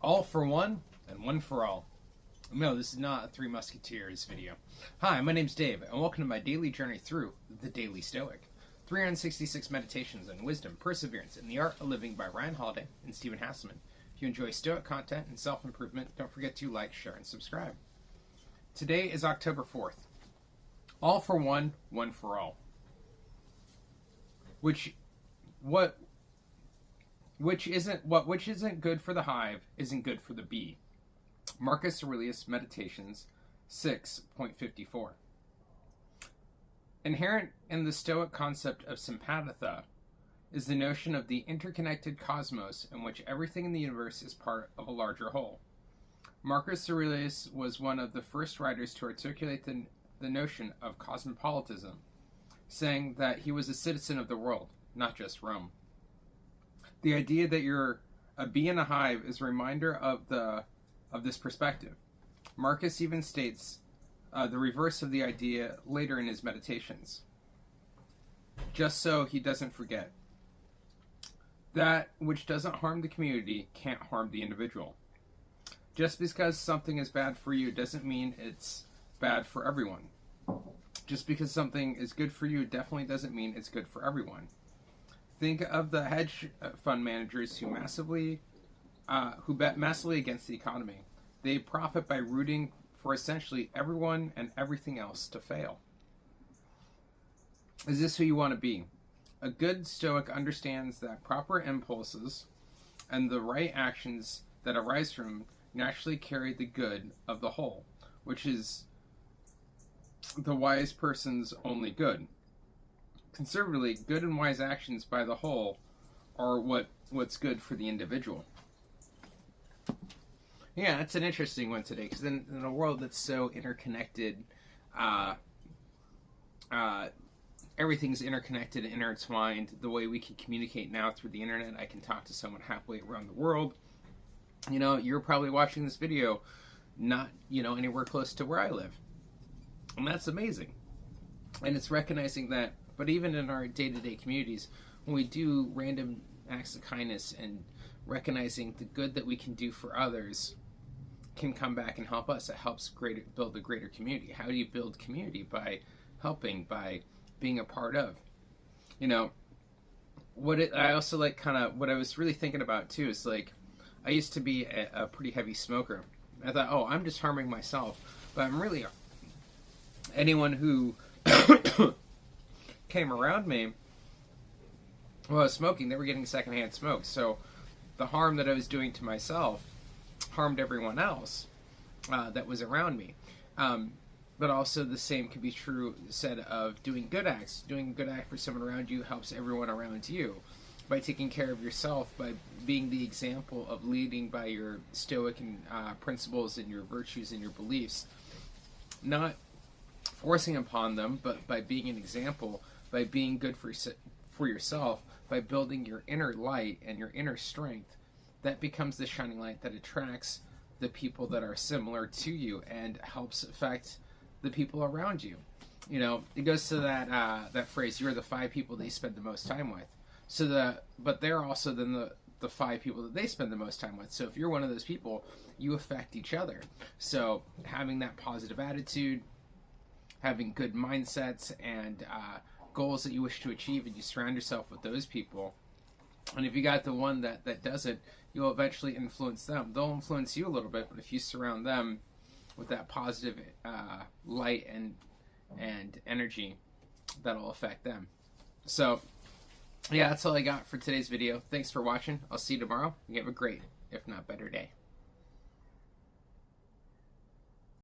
All for one and one for all. No, this is not a Three Musketeers video. Hi, my name's Dave, and welcome to my daily journey through the Daily Stoic. 366 meditations on wisdom, perseverance, and the art of living by Ryan Holiday and Stephen Hasselman. If you enjoy Stoic content and self-improvement, don't forget to like, share, and subscribe. Today is October 4th. All for one, one for all. Which isn't good for the hive isn't good for the bee. Marcus Aurelius, Meditations 6.54. Inherent in the Stoic concept of sympatheia is the notion of the interconnected cosmos in which everything in the universe is part of a larger whole. Marcus Aurelius was one of the first writers to articulate the notion of cosmopolitanism, saying that he was a citizen of the world, not just Rome. The idea that you're a bee in a hive is a reminder of this perspective. Marcus even states the reverse of the idea later in his meditations, just so he doesn't forget. That which doesn't harm the community can't harm the individual. Just because something is bad for you doesn't mean it's bad for everyone. Just because something is good for you definitely doesn't mean it's good for everyone. Think of the hedge fund managers who bet massively against the economy. They profit by rooting for essentially everyone and everything else to fail. Is this who you want to be? A good Stoic understands that proper impulses and the right actions that arise from naturally carry the good of the whole, which is the wise person's only good. Conservatively, good and wise actions by the whole are what's good for the individual. Yeah, that's an interesting one today, because in a world that's so interconnected, everything's interconnected and intertwined. The way we can communicate now through the internet, I can talk to someone halfway around the world. You know, you're probably watching this video not, anywhere close to where I live. And that's amazing. And it's recognizing that, but even in our day-to-day communities, when we do random acts of kindness and recognizing the good that we can do for others can come back and help us. It helps build a greater community. How do you build community? By helping, by being a part of. I also like what I was really thinking about too is like, I used to be a pretty heavy smoker. I thought, oh, I'm just harming myself. But I'm really, anyone who came around me while I was smoking, they were getting secondhand smoke. So the harm that I was doing to myself harmed everyone else that was around me. But also the same could be said of doing good acts. Doing a good act for someone around you helps everyone around you. By taking care of yourself, by being the example of leading by your Stoic and principles and your virtues and your beliefs, not forcing upon them, but by being an example, by being good for yourself, by building your inner light and your inner strength, that becomes the shining light that attracts the people that are similar to you and helps affect the people around you. It goes to that phrase, you're the 5 people that you spend the most time with. But they're also then the 5 people that they spend the most time with. So if you're one of those people, you affect each other. So having that positive attitude, having good mindsets and goals that you wish to achieve, and you surround yourself with those people. And if you got the one that doesn't, you'll eventually influence them. They'll influence you a little bit, but if you surround them with that positive light and energy, that'll affect them. So, yeah, that's all I got for today's video. Thanks for watching. I'll see you tomorrow. You have a great, if not better, day.